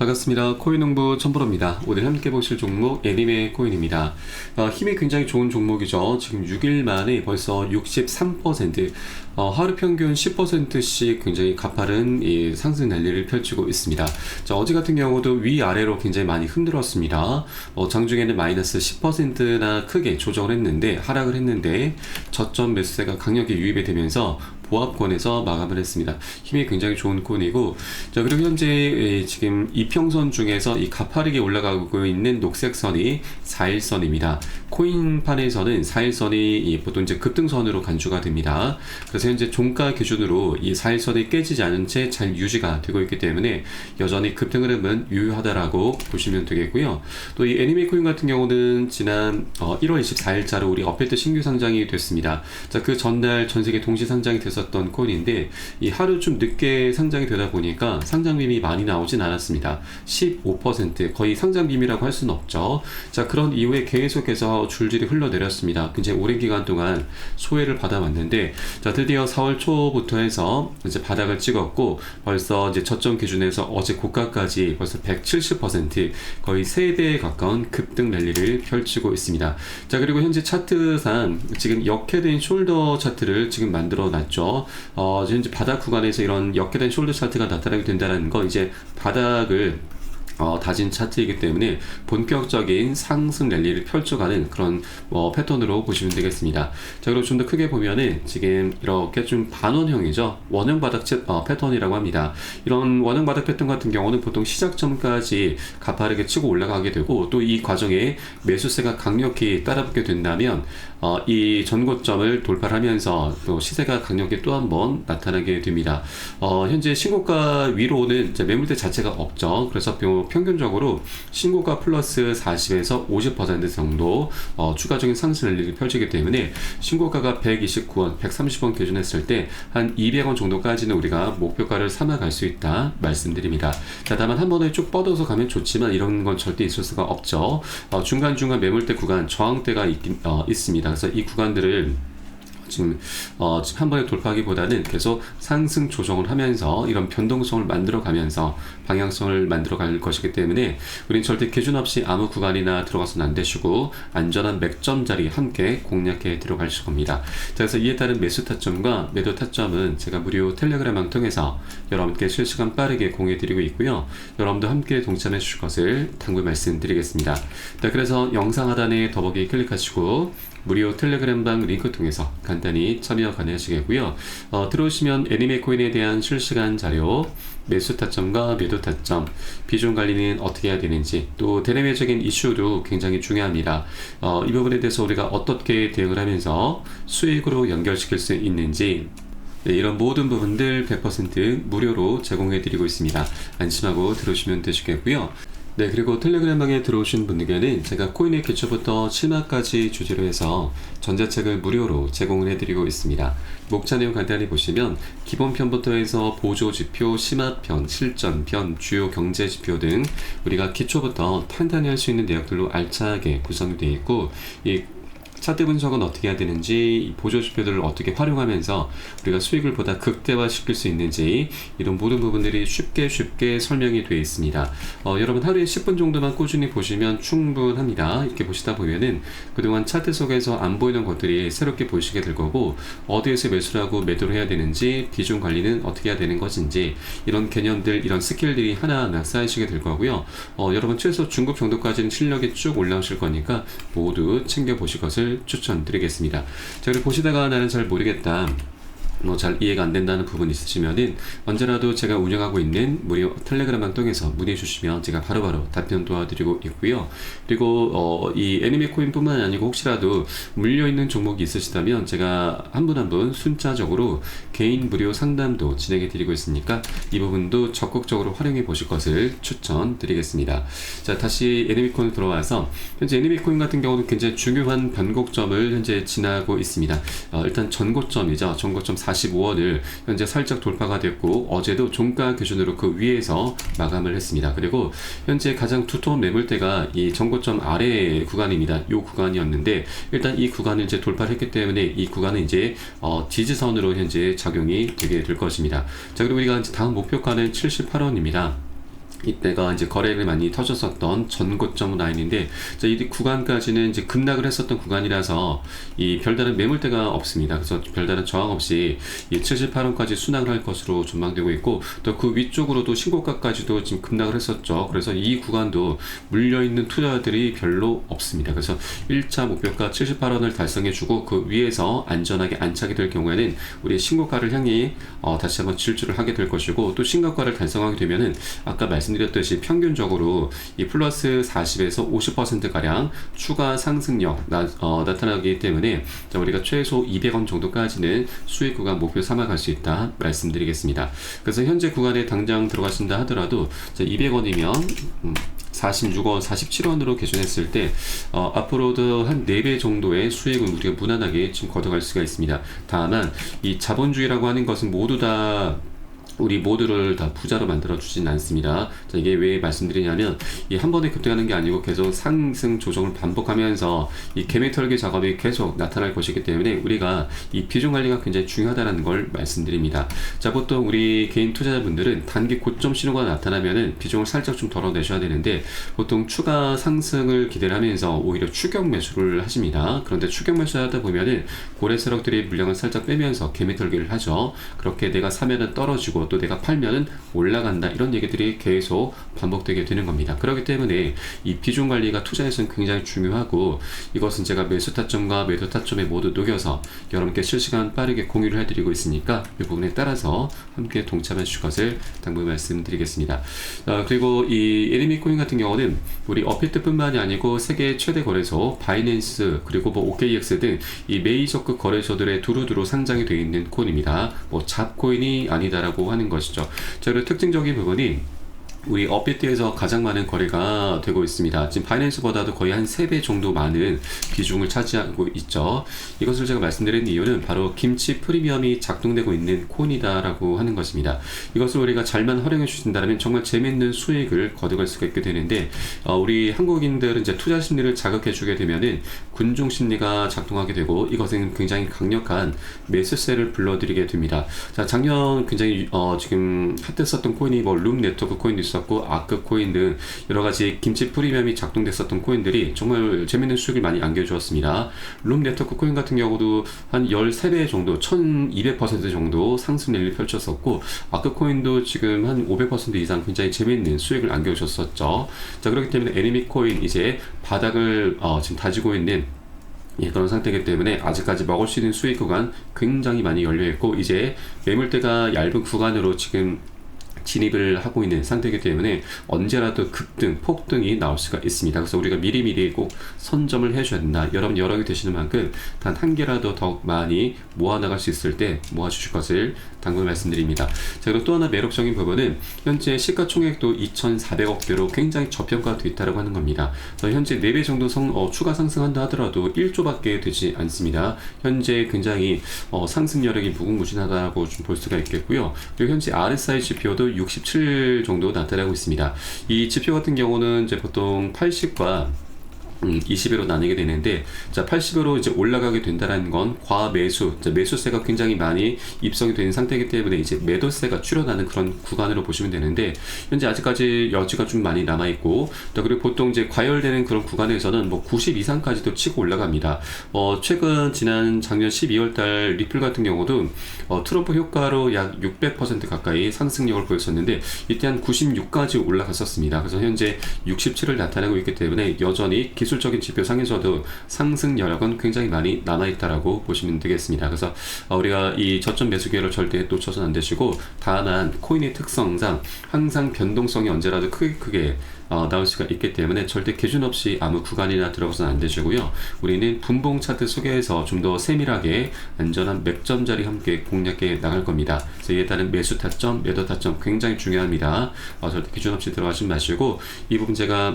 반갑습니다. 코인농부 천프로입니다. 오늘 함께 보실 종목 애니메 코인입니다. 힘이 굉장히 좋은 종목이죠. 지금 6일 만에 벌써 63%, 하루 평균 10%씩 굉장히 가파른 이 상승 난리를 펼치고 있습니다. 자, 어제 같은 경우도 위아래로 굉장히 많이 흔들었습니다. 장중에는 마이너스 10%나 크게 조정을 했는데, 하락을 했는데 저점 매수세가 강력히 유입이 되면서 보합권에서 마감을 했습니다. 힘이 굉장히 좋은 코인이고, 자, 그리고 현재 지금 이평선 중에서 이 가파르게 올라가고 있는 녹색 선이 4일선입니다. 코인판에서는 4일선이 보통 이제 급등선으로 간주가 됩니다. 그래서 현재 종가 기준으로 이 4일선이 깨지지 않은 채 잘 유지가 되고 있기 때문에 여전히 급등 흐름은 유효하다라고 보시면 되겠고요. 또 이 애니메 코인 같은 경우는 지난 1월 24일자로 우리 업데이트 신규 상장이 됐습니다. 자, 그 전날 전 세계 동시 상장이 됐었던 코인인데, 이 하루 좀 늦게 상장이 되다 보니까 상장빔이 많이 나오진 않았습니다. 15%, 거의 상장빔이라고 할 수는 없죠. 자, 그런 이후에 계속해서 줄줄이 흘러내렸습니다. 굉장히 오랜 기간 동안 소외를 받아왔는데, 자, 드디어 4월 초부터 해서 이제 바닥을 찍었고, 벌써 이제 저점 기준에서 어제 고가까지 벌써 170%, 거의 3배에 가까운 급등 랠리를 펼치고 있습니다. 자, 그리고 현재 차트상 지금 역회된 숄더 차트를 지금 만들어 놨죠. 현재 바닥 구간에서 이런 역회된 숄더 차트가 나타나게 된다는 건 이제 바닥을 다진 차트이기 때문에 본격적인 상승 랠리를 펼쳐가는 그런 패턴으로 보시면 되겠습니다. 자, 그리고 좀 더 크게 보면은 지금 이렇게 좀 반원형이죠. 원형 바닥 패턴이라고 합니다. 이런 원형 바닥 패턴 같은 경우는 보통 시작점까지 가파르게 치고 올라가게 되고, 또 이 과정에 매수세가 강력히 따라붙게 된다면 이 전고점을 돌파하면서 또 시세가 강력히 또 한 번 나타나게 됩니다. 현재 신고가 위로는 이제 매물대 자체가 없죠. 그래서 평균적으로 신고가 플러스 40에서 50% 정도 추가적인 상승 랠리를 펼치기 때문에 신고가가 129원, 130원 기준했을 때 한 200원 정도까지는 우리가 목표가를 삼아 갈 수 있다 말씀드립니다. 자, 다만 한 번에 쭉 뻗어서 가면 좋지만 이런 건 절대 있을 수가 없죠. 중간중간 매물대 구간, 저항대가 있습니다. 그래서 이 구간들을 지금 한 번에 돌파하기보다는 계속 상승 조정을 하면서 이런 변동성을 만들어 가면서 방향성을 만들어 갈 것이기 때문에 우린 절대 기준 없이 아무 구간이나 들어가서는 안 되시고, 안전한 맥점 자리 함께 공략해 들어갈 겁니다. 자, 그래서 이에 따른 매수 타점과 매도 타점은 제가 무료 텔레그램을 통해서 여러분께 실시간 빠르게 공유해 드리고 있고요. 여러분도 함께 동참해 주실 것을 당부 말씀드리겠습니다. 자, 그래서 영상 하단에 더보기 클릭하시고 무료 텔레그램방 링크 통해서 간단히 참여 가능하시겠고요. 들어오시면 애니메 코인에 대한 실시간 자료, 매수 타점과 매도 타점, 비중 관리는 어떻게 해야 되는지, 또 대내외적인 이슈도 굉장히 중요합니다. 이 부분에 대해서 우리가 어떻게 대응을 하면서 수익으로 연결시킬 수 있는지, 네, 이런 모든 부분들 100% 무료로 제공해 드리고 있습니다. 안심하고 들어오시면 되시겠고요. 네, 그리고 텔레그램방에 들어오신 분들께는 제가 코인의 기초부터 실마까지 주제로 해서 전자책을 무료로 제공을 해드리고 있습니다. 목차 내용 간단히 보시면 기본편부터 해서 보조지표, 심화편, 실전편, 주요 경제지표 등 우리가 기초부터 탄탄히 할 수 있는 내역들로 알차게 구성이 되어 있고, 이 차트 분석은 어떻게 해야 되는지, 보조지표들을 어떻게 활용하면서 우리가 수익을 보다 극대화시킬 수 있는지, 이런 모든 부분들이 쉽게 설명이 되어 있습니다. 여러분 하루에 10분 정도만 꾸준히 보시면 충분합니다. 이렇게 보시다 보면은 그동안 차트 속에서 안 보이는 것들이 새롭게 보이시게 될 거고, 어디에서 매수를 하고 매도를 해야 되는지, 비중 관리는 어떻게 해야 되는 것인지, 이런 개념들, 이런 스킬들이 하나하나 쌓이시게 될 거고요. 여러분 최소 중급 정도까지는 실력이 쭉 올라오실 거니까 모두 챙겨보실 것을 추천드리겠습니다. 자, 그리고 보시다가 나는 잘 모르겠다, 잘 이해가 안 된다는 부분이 있으시면은 언제라도 제가 운영하고 있는 무료 텔레그램방 통해서 문의해 주시면 제가 바로바로 답변 도와드리고 있고요. 그리고 이 애니메 코인뿐만 아니고 혹시라도 물려있는 종목이 있으시다면 제가 한 분 한 분 순차적으로 개인 무료 상담도 진행해 드리고 있으니까 이 부분도 적극적으로 활용해 보실 것을 추천드리겠습니다. 자, 다시 애니메 코인 들어와서 현재 애니메 코인 같은 경우는 굉장히 중요한 변곡점을 현재 지나고 있습니다. 일단 전고점이죠. 전고점 45원을 현재 살짝 돌파가 됐고, 어제도 종가 기준으로 그 위에서 마감을 했습니다. 그리고 현재 가장 두터운 매물대가 이 전고점 아래 구간입니다. 이 구간이었는데, 일단 이 구간을 이제 돌파를 했기 때문에 이 구간은 이제 지지선으로 현재 작용이 되게 될 것입니다. 자, 그리고 우리가 다음 목표가는 78원입니다. 이때가 이제 거래를 많이 터졌었던 전고점 라인인데, 자, 이 구간까지는 이제 급락을 했었던 구간이라서 이 별다른 매물대가 없습니다. 그래서 별다른 저항 없이 이 78원까지 순항을 할 것으로 전망되고 있고, 또 그 위쪽으로도 신고가까지도 지금 급락을 했었죠. 그래서 이 구간도 물려있는 투자들이 별로 없습니다. 그래서 1차 목표가 78원을 달성해주고 그 위에서 안전하게 안착이 될 경우에는 우리 신고가를 향해 다시 한번 질주를 하게 될 것이고, 또 신고가를 달성하게 되면은 아까 말씀드렸듯이 평균적으로 이 플러스 40에서 50%가량 추가 상승력 나타나기 때문에, 자, 우리가 최소 200원 정도까지는 수익 구간 목표 삼아갈 수 있다 말씀드리겠습니다. 그래서 현재 구간에 당장 들어가신다 하더라도 200원이면 46원, 47원으로 계산했을 때 앞으로도 한 4배 정도의 수익은 우리가 무난하게 지금 걷어갈 수가 있습니다. 다만 이 자본주의라고 하는 것은 모두 다 우리 모두를 다 부자로 만들어 주진 않습니다. 자, 이게 왜 말씀드리냐면, 이 한 번에 급등하는 게 아니고 계속 상승 조정을 반복하면서 이 개미털기 작업이 계속 나타날 것이기 때문에 우리가 이 비중 관리가 굉장히 중요하다는 걸 말씀드립니다. 자, 보통 우리 개인 투자자분들은 단기 고점 신호가 나타나면은 비중을 살짝 좀 덜어내셔야 되는데, 보통 추가 상승을 기대를 하면서 오히려 추격 매수를 하십니다. 그런데 추격 매수하다 보면은 고래 세력들이 물량을 살짝 빼면서 개미털기를 하죠. 그렇게 내가 사면은 떨어지고 또 내가 팔면은 올라간다, 이런 얘기들이 계속 반복되게 되는 겁니다. 그렇기 때문에 이 비중 관리가 투자에서는 굉장히 중요하고, 이것은 제가 매수 타점과 매도 타점에 모두 녹여서 여러분께 실시간 빠르게 공유를 해드리고 있으니까 이 부분에 따라서 함께 동참해 주실 것을 당부 말씀드리겠습니다. 그리고 이 에리미 코인 같은 경우는 우리 업비트뿐만이 아니고 세계 최대 거래소 바이낸스, 그리고 뭐 OKX 등 이 메이저급 거래소들의 두루두루 상장이 되어 있는 코인입니다. 뭐 잡코인이 아니다라고 하는 것이죠. 자, 그리고 특징적인 부분이 우리 업비트에서 가장 많은 거래가 되고 있습니다. 지금 바이낸스보다도 거의 한 3배 정도 많은 비중을 차지하고 있죠. 이것을 제가 말씀드린 이유는 바로 김치 프리미엄이 작동되고 있는 코인이다라고 하는 것입니다. 이것을 우리가 잘만 활용해 주신다면 정말 재밌는 수익을 거둬갈 수가 있게 되는데, 우리 한국인들은 이제 투자 심리를 자극해 주게 되면은 군중 심리가 작동하게 되고, 이것은 굉장히 강력한 매수세를 불러들이게 됩니다. 자, 작년 굉장히 지금 핫했었던 코인이 뭐 룸 네트워크 코인도 있었고 아크 코인 등 여러가지 김치 프리미엄이 작동됐었던 코인들이 정말 재밌는 수익을 많이 안겨주었습니다. 룸 네트워크 코인 같은 경우도 한 13배 정도, 1200% 정도 상승률을 펼쳤었고, 아크 코인도 지금 한 500% 이상 굉장히 재밌는 수익을 안겨주었었죠. 자, 그렇기 때문에 에니미 코인 이제 바닥을 지금 다지고 있는 그런 상태이기 때문에 아직까지 먹을 수 있는 수익 구간 굉장히 많이 열려있고, 이제 매물대가 얇은 구간으로 지금 진입을 하고 있는 상태이기 때문에 언제라도 급등, 폭등이 나올 수가 있습니다. 그래서 우리가 미리미리 꼭 선점을 해줘야 된다. 여러분 여력이 되시는 만큼 단 한 개라도 더 많이 모아나갈 수 있을 때 모아주실 것을 당부 말씀드립니다. 자, 그리고 또 하나 매력적인 부분은 현재 시가총액도 2,400억대로 굉장히 저평가되어 있다고 하는 겁니다. 현재 4배 정도 추가 상승한다 하더라도 1조밖에 되지 않습니다. 현재 굉장히 상승 여력이 무궁무진하다고 좀 볼 수가 있겠고요. 그리고 현재 RSI 지표도 67 정도 나타나고 있습니다. 이 지표 같은 경우는 이제 보통 80과 20으로 나뉘게 되는데, 자, 80으로 이제 올라가게 된다는 건 과매수, 매수세가 굉장히 많이 입성이 되는 상태이기 때문에 이제 매도세가 출현하는 그런 구간으로 보시면 되는데, 현재 아직까지 여지가 좀 많이 남아있고, 그리고 보통 이제 과열되는 그런 구간에서는 뭐 90 이상까지도 치고 올라갑니다. 최근 지난 작년 12월달 리플 같은 경우도 트럼프 효과로 약 600% 가까이 상승력을 보였었는데, 이때 한 96까지 올라갔었습니다. 그래서 현재 67을 나타내고 있기 때문에 여전히 기술적인 지표 상에서도 상승 여력은 굉장히 많이 남아있다라고 보시면 되겠습니다. 그래서 우리가 이 저점 매수 기회를 절대 놓쳐서는 안 되시고, 다만 코인의 특성상 항상 변동성이 언제라도 크게 나올 수가 있기 때문에 절대 기준 없이 아무 구간이나 들어가서는 안 되시고요. 우리는 분봉 차트 속에서 좀 더 세밀하게 안전한 맥점 자리 함께 공략해 나갈 겁니다. 그래서 이에 따른 매수 타점, 매도 타점 굉장히 중요합니다. 절대 기준 없이 들어가지 마시고, 이 부분 제가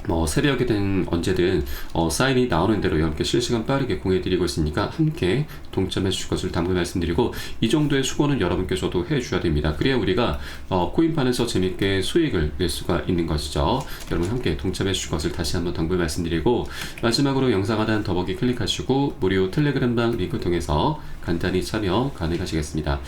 뭐 새벽이든 언제든 사인이 나오는 대로 여러분께 실시간 빠르게 공유해드리고 있으니까 함께 동참해 주실 것을 당부히 말씀드리고, 이 정도의 수고는 여러분께서도 해주셔야 됩니다. 그래야 우리가 코인판에서 재밌게 수익을 낼 수가 있는 것이죠. 여러분 함께 동참해 주실 것을 다시 한번 당부히 말씀드리고, 마지막으로 영상 하단 더보기 클릭하시고 무료 텔레그램방 링크 통해서 간단히 참여 가능하시겠습니다.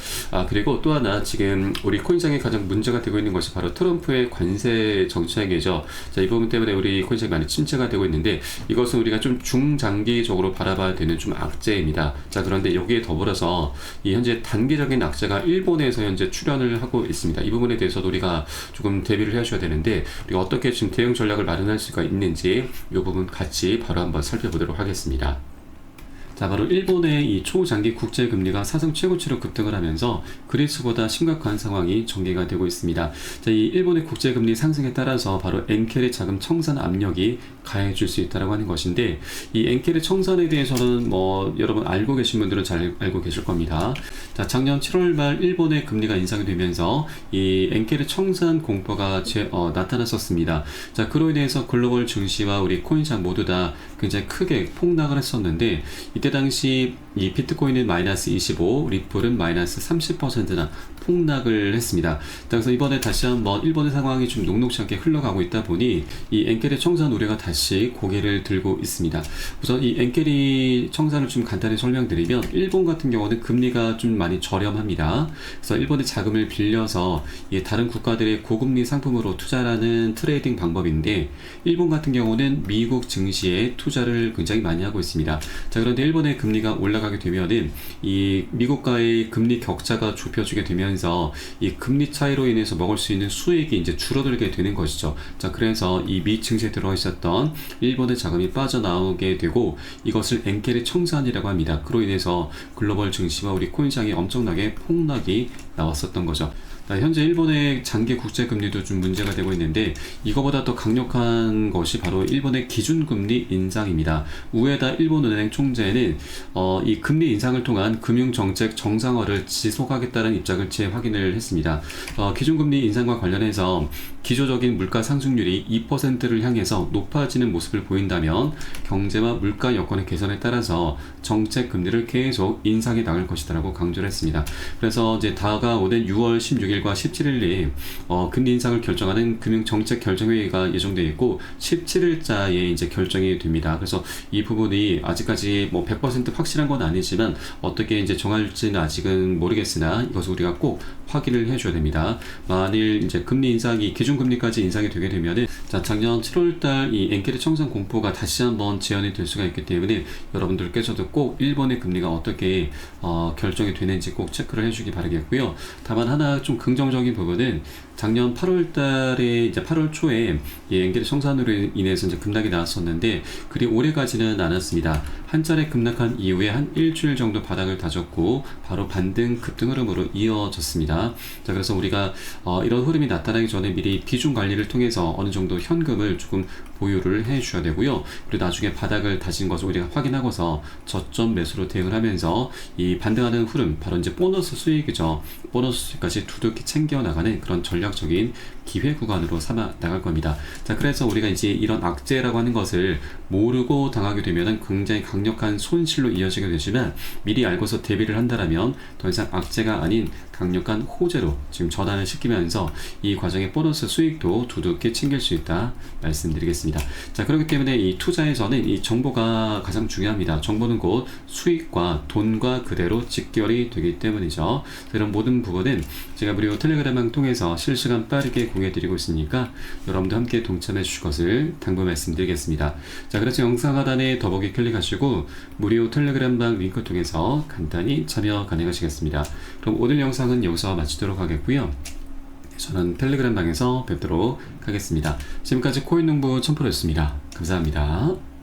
그리고 또 하나, 지금 우리 코인장에 가장 문제가 되고 있는 것이 바로 트럼프의 관세 정책이죠. 자, 이 부분 때문에 우리 코인장이 많이 침체가 되고 있는데, 이것은 우리가 좀 중장기적으로 바라봐야 되는 좀 악재입니다. 자, 그런데 여기에 더불어서 이 현재 단기적인 악재가 일본에서 현재 출현을 하고 있습니다. 이 부분에 대해서도 우리가 조금 대비를 해주셔야 되는데, 우리가 어떻게 지금 대응 전략을 마련할 수가 있는지 이 부분 같이 바로 한번 살펴보도록 하겠습니다. 자, 바로 일본의 이 초장기 국제금리가 사상 최고치로 급등을 하면서 그리스보다 심각한 상황이 전개가 되고 있습니다. 자, 이 일본의 국제금리 상승에 따라서 바로 엔켈의 자금 청산 압력이 가해질 수 있다고 하는 것인데, 이 엔켈의 청산에 대해서는 뭐 여러분 알고 계신 분들은 잘 알고 계실 겁니다. 자, 작년 7월 말 일본의 금리가 인상이 되면서 이 엔켈의 청산 공포가 나타났었습니다. 자, 그로 인해서 글로벌 증시와 우리 코인장 모두 다 굉장히 크게 폭락을 했었는데, 이때 당시 이 비트코인은 마이너스 25, 리플은 마이너스 30%나 폭락을 했습니다. 그래서 이번에 다시 한번 일본의 상황이 좀 녹록지 않게 흘러가고 있다 보니 이 엔켈의 청산 우려가 다시 고개를 들고 있습니다. 우선 이 엔켈이 청산을 좀 간단히 설명드리면, 일본 같은 경우는 금리가 좀 많이 저렴합니다. 그래서 일본의 자금을 빌려서 다른 국가들의 고금리 상품으로 투자하는 트레이딩 방법인데, 일본 같은 경우는 미국 증시에 투자를 굉장히 많이 하고 있습니다. 자, 그런데 일본의 금리가 올라가게 되면은 이 미국과의 금리 격차가 좁혀지게 되면서 이 금리 차이로 인해서 먹을 수 있는 수익이 이제 줄어들게 되는 것이죠. 자, 그래서 이 미 증시에 들어 있었던 일본의 자금이 빠져나오게 되고, 이것을 엔켈의 청산이라고 합니다. 그로 인해서 글로벌 증시와 우리 코인시장에 엄청나게 폭락이 나왔었던 거죠. 현재 일본의 장기 국제금리도 좀 문제가 되고 있는데, 이거보다 더 강력한 것이 바로 일본의 기준금리 인상입니다. 우에다 일본은행 총재는 이 금리 인상을 통한 금융정책 정상화를 지속하겠다는 입장을 재확인을 했습니다. 기준금리 인상과 관련해서 기조적인 물가 상승률이 2%를 향해서 높아지는 모습을 보인다면 경제와 물가 여건의 개선에 따라서 정책 금리를 계속 인상해 나갈 것이다라고 강조를 했습니다. 그래서 이제 다가오는 6월 16일과 17일에 금리 인상을 결정하는 금융정책 결정회의가 예정되어 있고, 17일자에 이제 결정이 됩니다. 그래서 이 부분이 아직까지 뭐 100% 확실한 건 아니지만 어떻게 이제 정할지는 아직은 모르겠으나 이것을 우리가 꼭 확인을 해줘야 됩니다. 만일 이제 금리 인상이 기준금리까지 인상이 되게 되면은, 자, 작년 7월달 이 엔켈의 청산 공포가 다시 한번 재현이 될 수가 있기 때문에 여러분들께서도 꼭 일본의 금리가 어떻게 결정이 되는지 꼭 체크를 해주기 바라겠고요. 다만 하나 좀 긍정적인 부분은, 작년 8월 달에 이제 8월 초에 이 엔켈의 청산으로 인해서 이제 급락이 나왔었는데, 그리 오래 가지는 않았습니다. 한 차례 급락한 이후에 한 일주일 정도 바닥을 다졌고 바로 반등 급등 흐름으로 이어졌습니다. 자, 그래서 우리가 이런 흐름이 나타나기 전에 미리 비중 관리를 통해서 어느 정도 현금을 조금 보유를 해 주셔야 되고요. 그리고 나중에 바닥을 다진 것을 우리가 확인하고서 저점 매수로 대응을 하면서 이 반등하는 흐름, 바로 이제 보너스 수익이죠. 보너스 수익까지 두둑히 챙겨 나가는 그런 전략적인 기회 구간으로 삼아 나갈 겁니다. 자, 그래서 우리가 이제 이런 악재라고 하는 것을 모르고 당하게 되면 굉장히 강력한 손실로 이어지게 되지만, 미리 알고서 대비를 한다면 더 이상 악재가 아닌 강력한 호재로 지금 전환을 시키면서 이 과정의 보너스 수익도 두둑히 챙길 수 있다 말씀드리겠습니다. 자, 그렇기 때문에 이 투자에서는 이 정보가 가장 중요합니다. 정보는 곧 수익과 돈과 그대로 직결이 되기 때문이죠. 이런 모든 부분은 제가 무료 텔레그램을 통해서 실시간 빠르게 공유해드리고 있으니까 여러분도 함께 동참해 주실 것을 당부 말씀드리겠습니다. 자, 그래서 영상 하단에 더보기 클릭하시고 무료 텔레그램방 링크 통해서 간단히 참여 가능하시겠습니다. 그럼 오늘 영상은 여기서 마치도록 하겠고요. 저는 텔레그램방에서 뵙도록 하겠습니다. 지금까지 코인농부 첨프로였습니다. 감사합니다.